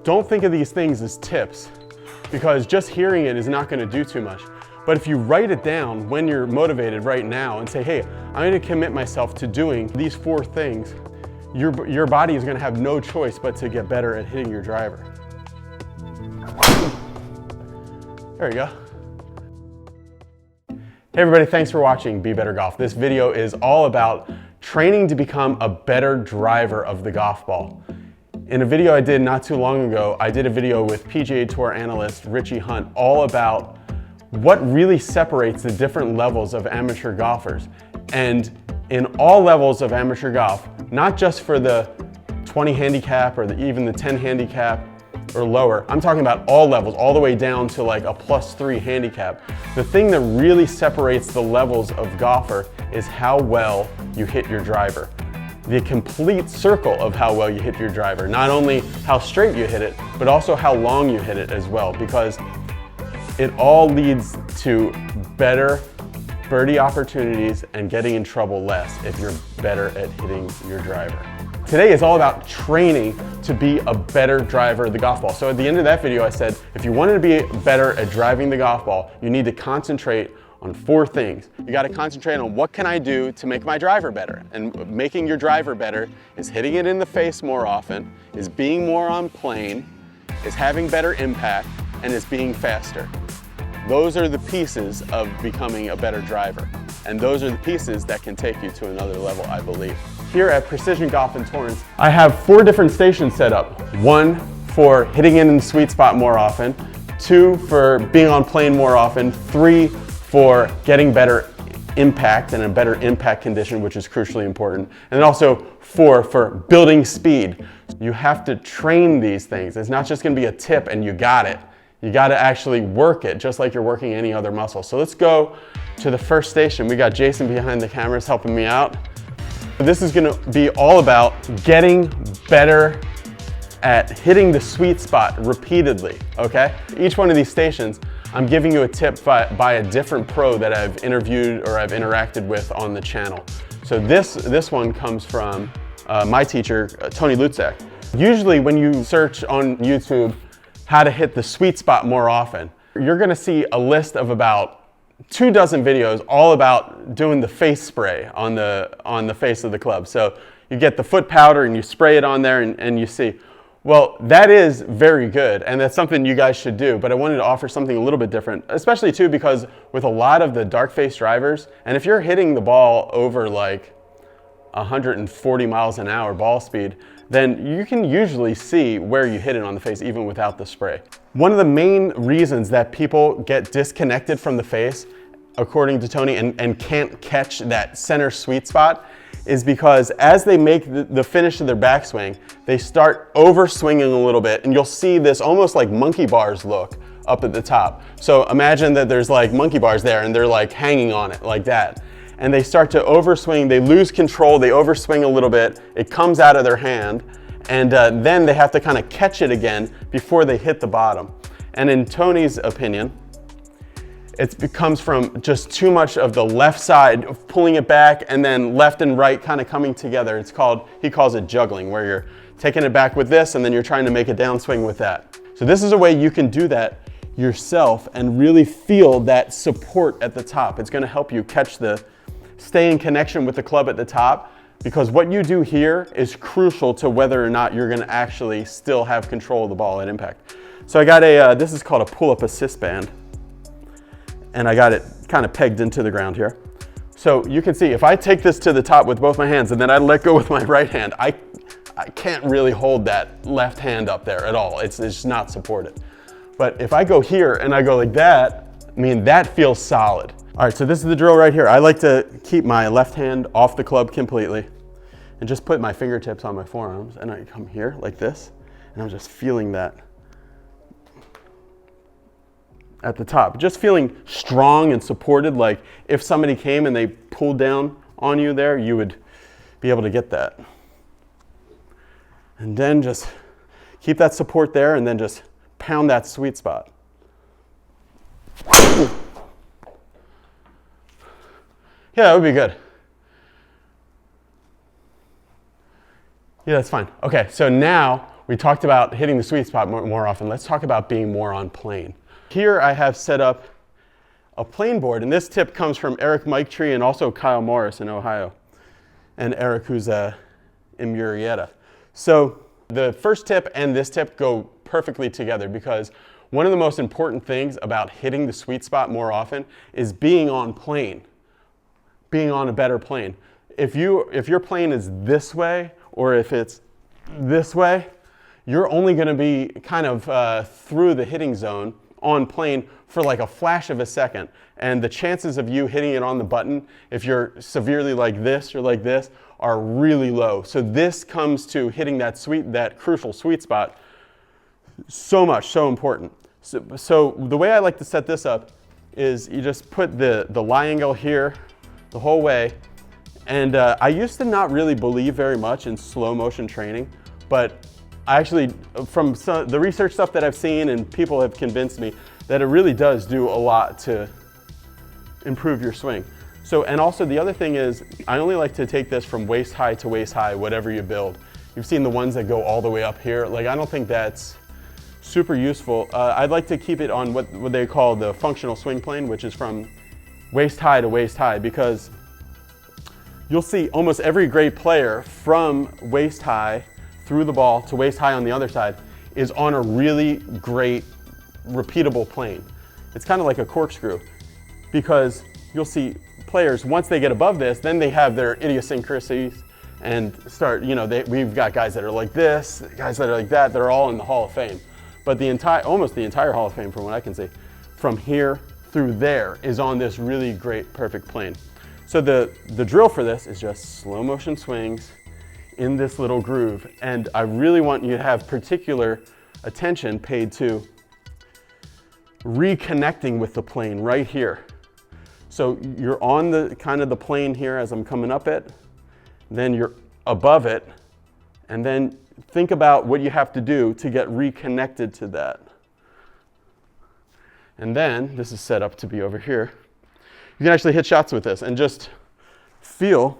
Don't think of these things as tips, because just hearing it is not going to do too much. But if you write it down when you're motivated right now and say, hey, I'm going to commit myself to doing these 4 things, your body is going to have no choice but to get better at hitting your driver. There you go. Hey everybody, thanks for watching Be Better Golf. This video is all about training to become a better driver of the golf ball. In a video I did not too long ago, I did a video with PGA Tour analyst Richie Hunt all about what really separates the different levels of amateur golfers. And in all levels of amateur golf, not just for the 20 handicap or even the 10 handicap or lower, I'm talking about all levels, all the way down to like a +3 handicap. The thing that really separates the levels of golfer is how well you hit your driver. The complete circle of how well you hit your driver. Not only how straight you hit it, but also how long you hit it as well, because it all leads to better birdie opportunities and getting in trouble less if you're better at hitting your driver. Today is all about training to be a better driver of the golf ball. So at the end of that video, I said, if you wanted to be better at driving the golf ball, you need to concentrate on 4 things. You got to concentrate on what can I do to make my driver better. And making your driver better is hitting it in the face more often, is being more on plane, is having better impact, and is being faster. Those are the pieces of becoming a better driver. And those are the pieces that can take you to another level, I believe. Here at Precision Golf in Torrance, I have 4 different stations set up. 1 for hitting it in the sweet spot more often, 2 for being on plane more often, 3 for getting better impact and a better impact condition, which is crucially important, and then also 4 for building speed. You have to train these things. It's not just going to be a tip and you got it. You got to actually work it just like you're working any other muscle. So let's go to the first station. We got Jason behind the cameras helping me out. This is going to be all about getting better at hitting the sweet spot repeatedly, okay? Each one of these stations, I'm giving you a tip by a different pro that I've interviewed or I've interacted with on the channel. So this one comes from my teacher, Tony Lutzak. Usually when you search on YouTube how to hit the sweet spot more often, you're gonna see a list of about 24 videos all about doing the face spray on the face of the club. So you get the foot powder and you spray it on there and you see. Well, that is very good, and that's something you guys should do, but I wanted to offer something a little bit different, especially too because with a lot of the dark face drivers, and if you're hitting the ball over like 140 miles an hour ball speed, then you can usually see where you hit it on the face even without the spray. One of the main reasons that people get disconnected from the face, according to Tony, and can't catch that center sweet spot is because as they make the finish of their backswing, they start over swinging a little bit, and you'll see this almost like monkey bars look up at the top. So imagine that there's like monkey bars there and they're like hanging on it like that. And they start to overswing, they lose control, they overswing a little bit, it comes out of their hand, and then they have to kind of catch it again before they hit the bottom. And in Tony's opinion, it comes from just too much of the left side of pulling it back and then left and right kind of coming together. He calls it juggling, where you're taking it back with this and then you're trying to make a downswing with that. So this is a way you can do that yourself and really feel that support at the top. It's going to help you stay in connection with the club at the top, because what you do here is crucial to whether or not you're going to actually still have control of the ball at impact. So I got this is called a pull-up assist band, and I got it kind of pegged into the ground here. So you can see if I take this to the top with both my hands and then I let go with my right hand, I can't really hold that left hand up there at all. It's just not supported. But if I go here and I go like that, I mean, that feels solid. All right, so this is the drill right here. I like to keep my left hand off the club completely and just put my fingertips on my forearms, and I come here like this, and I'm just feeling that at the top. Just feeling strong and supported, like if somebody came and they pulled down on you there, you would be able to get that. And then just keep that support there and then just pound that sweet spot. Yeah, that would be good. Yeah, that's fine. Okay, so now We talked about hitting the sweet spot more often. Let's talk about being more on plane. Here I have set up a plane board, and this tip comes from Eric Miketree and also Kyle Morris in Ohio, and Eric, who's in Murrieta. So the first tip and this tip go perfectly together, because one of the most important things about hitting the sweet spot more often is being on plane, being on a better plane. If your plane is this way, or if it's this way, you're only going to be kind of through the hitting zone on plane for like a flash of a second. And the chances of you hitting it on the button, if you're severely like this or like this, are really low. So this comes to hitting that crucial sweet spot so important. So the way I like to set this up is you just put the lie angle here the whole way. And I used to not really believe very much in slow motion training, but I actually, from the research stuff that I've seen, and people have convinced me that it really does do a lot to improve your swing. So, and also the other thing is, I only like to take this from waist high to waist high, whatever you build. You've seen the ones that go all the way up here. Like, I don't think that's super useful. I'd like to keep it on what they call the functional swing plane, which is from waist high to waist high, because you'll see almost every great player from waist high through the ball to waist high on the other side is on a really great repeatable plane. It's kind of like a corkscrew, because you'll see players, once they get above this, then they have their idiosyncrasies and start, we've got guys that are like this, guys that are like that, they're all in the Hall of Fame. But almost the entire Hall of Fame, from what I can see, from here through there is on this really great, perfect plane. So the drill for this is just slow motion swings in this little groove. And I really want you to have particular attention paid to reconnecting with the plane right here. So you're on the kind of the plane here as I'm coming up it, then you're above it, and then think about what you have to do to get reconnected to that. And then, this is set up to be over here, you can actually hit shots with this and just feel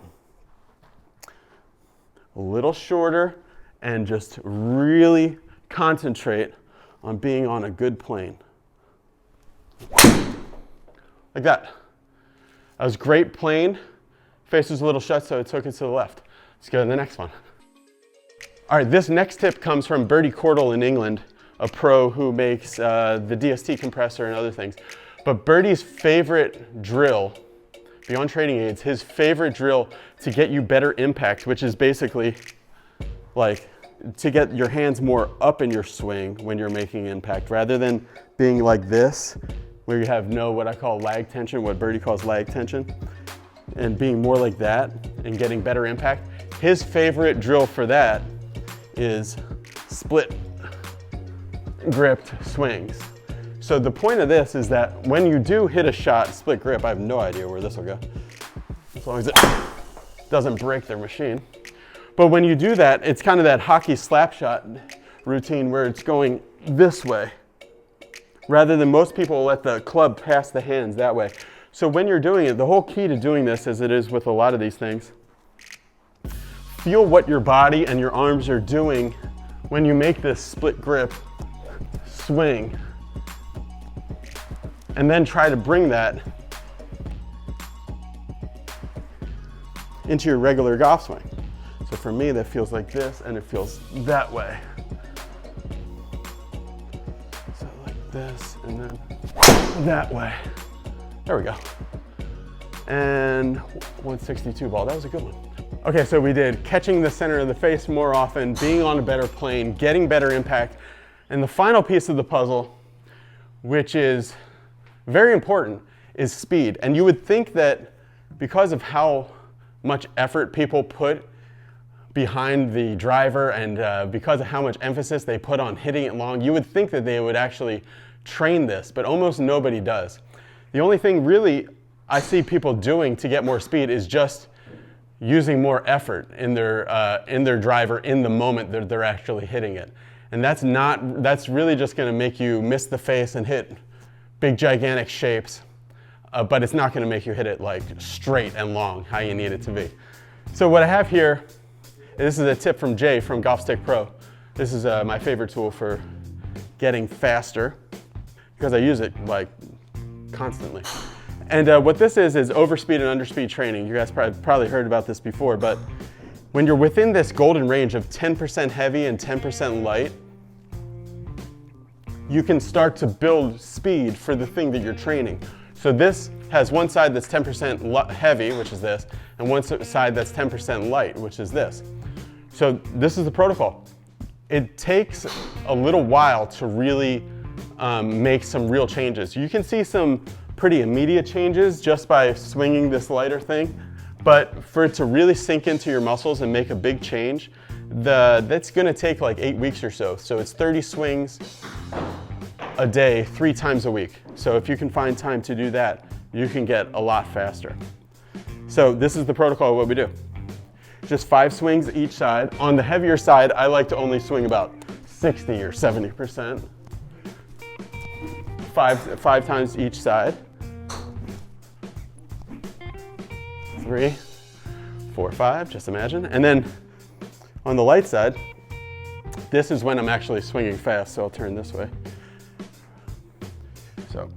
a little shorter and just really concentrate on being on a good plane. Like that. That was great plane. Face was a little shut, so it took it to the left. Let's go to the next one. All right, this next tip comes from Bertie Cordell in England, a pro who makes the DST compressor and other things. But Bertie's favorite drill, beyond training aids, his favorite drill to get you better impact, which is basically like to get your hands more up in your swing when you're making impact, rather than being like this, where you have no, what I call lag tension, what Bertie calls lag tension, and being more like that and getting better impact. His favorite drill for that is split gripped swings. So the point of this is that when you do hit a shot, split grip, I have no idea where this will go, as long as it doesn't break their machine. But when you do that, it's kind of that hockey slap shot routine where it's going this way, rather than most people let the club pass the hands that way. So when you're doing it, the whole key to doing this, as it is with a lot of these things, feel what your body and your arms are doing when you make this split grip swing. And then try to bring that into your regular golf swing. So for me, that feels like this, and it feels that way. So like this, and then that way. There we go. And 162 ball, that was a good one. Okay, so we did catching the center of the face more often, being on a better plane, getting better impact, and the final piece of the puzzle, which is very important, is speed. And you would think that because of how much effort people put behind the driver and because of how much emphasis they put on hitting it long, you would think that they would actually train this, but almost nobody does. The only thing really I see people doing to get more speed is just using more effort in their driver in the moment that they're actually hitting it. And that's really just gonna make you miss the face and hit big gigantic shapes, but it's not gonna make you hit it like straight and long, how you need it to be. So what I have here, and this is a tip from Jay from Golf Stick Pro. This is my favorite tool for getting faster because I use it like constantly. And what this is overspeed and underspeed training. You guys probably heard about this before, but when you're within this golden range of 10% heavy and 10% light, you can start to build speed for the thing that you're training. So this has one side that's 10% heavy, which is this, and one side that's 10% light, which is this. So this is the protocol. It takes a little while to really make some real changes. You can see some pretty immediate changes just by swinging this lighter thing, but for it to really sink into your muscles and make a big change, that's gonna take like 8 weeks or so. So it's 30 swings a day, 3 times a week. So if you can find time to do that, you can get a lot faster. So this is the protocol of what we do. Just 5 swings each side. On the heavier side, I like to only swing about 60 or 70%. Five times each side. 3, 4, 5, just imagine. And then on the light side, this is when I'm actually swinging fast, so I'll turn this way. So.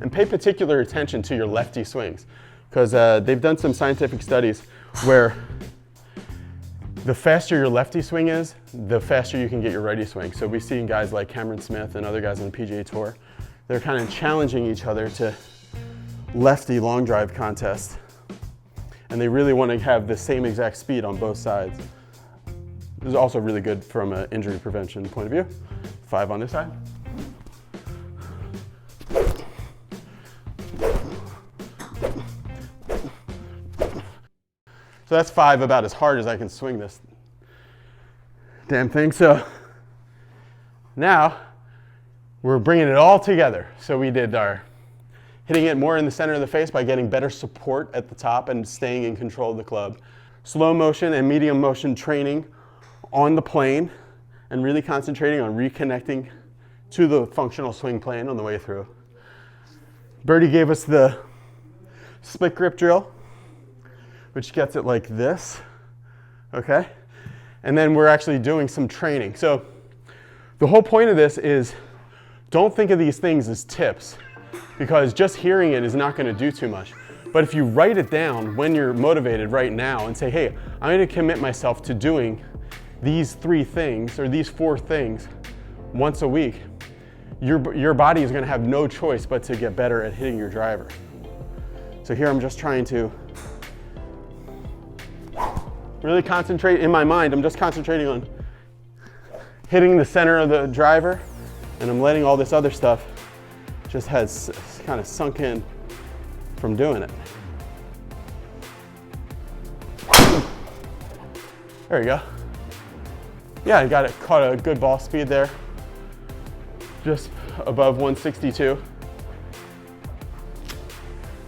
And pay particular attention to your lefty swings, because they've done some scientific studies where the faster your lefty swing is, the faster you can get your righty swing. So we've seen guys like Cameron Smith and other guys on the PGA Tour, they're kind of challenging each other to lefty long drive contests. And they really want to have the same exact speed on both sides. This is also really good from an injury prevention point of view. 5 on this side. So that's 5 about as hard as I can swing this damn thing. So now we're bringing it all together. So we did our hitting it more in the center of the face by getting better support at the top and staying in control of the club. Slow motion and medium motion training on the plane and really concentrating on reconnecting to the functional swing plane on the way through. Birdie gave us the split grip drill, which gets it like this, okay? And then we're actually doing some training. So the whole point of this is don't think of these things as tips, because just hearing it is not gonna do too much. But if you write it down when you're motivated right now and say, hey, I'm gonna commit myself to doing these 3 things or these 4 things once a week, your body is gonna have no choice but to get better at hitting your driver. So here I'm just trying to really concentrate in my mind. I'm just concentrating on hitting the center of the driver, and I'm letting all this other stuff just has kind of sunk in from doing it. There you go. Yeah, I got it, caught a good ball speed there, just above 162.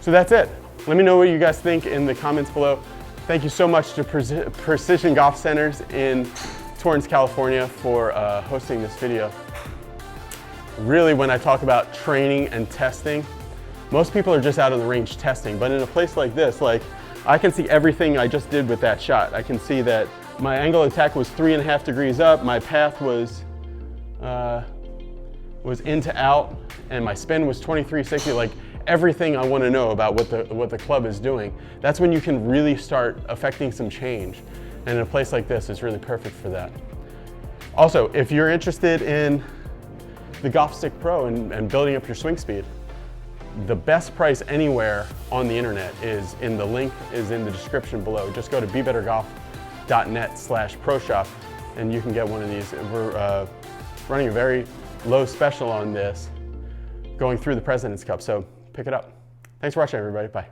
So that's it. Let me know what you guys think in the comments below. Thank you so much to Precision Golf Centers in Torrance, California for hosting this video. Really, when I talk about training and testing, most people are just out on the range testing, but in a place like this, like I can see everything I just did with that shot. I can see that my angle of attack was 3.5 degrees up, my path was in to out, and my spin was 2360. Like everything I want to know about what the club is doing. That's when you can really start affecting some change. And in a place like this, it's really perfect for that. Also, if you're interested in the Golf Stick Pro and building up your swing speed, the best price anywhere on the internet is in the link is in the description below. Just go to BeBetterGolf.net/ProShop and you can get one of these. We're running a very low special on this going through the President's Cup, so pick it up. Thanks for watching, everybody. Bye.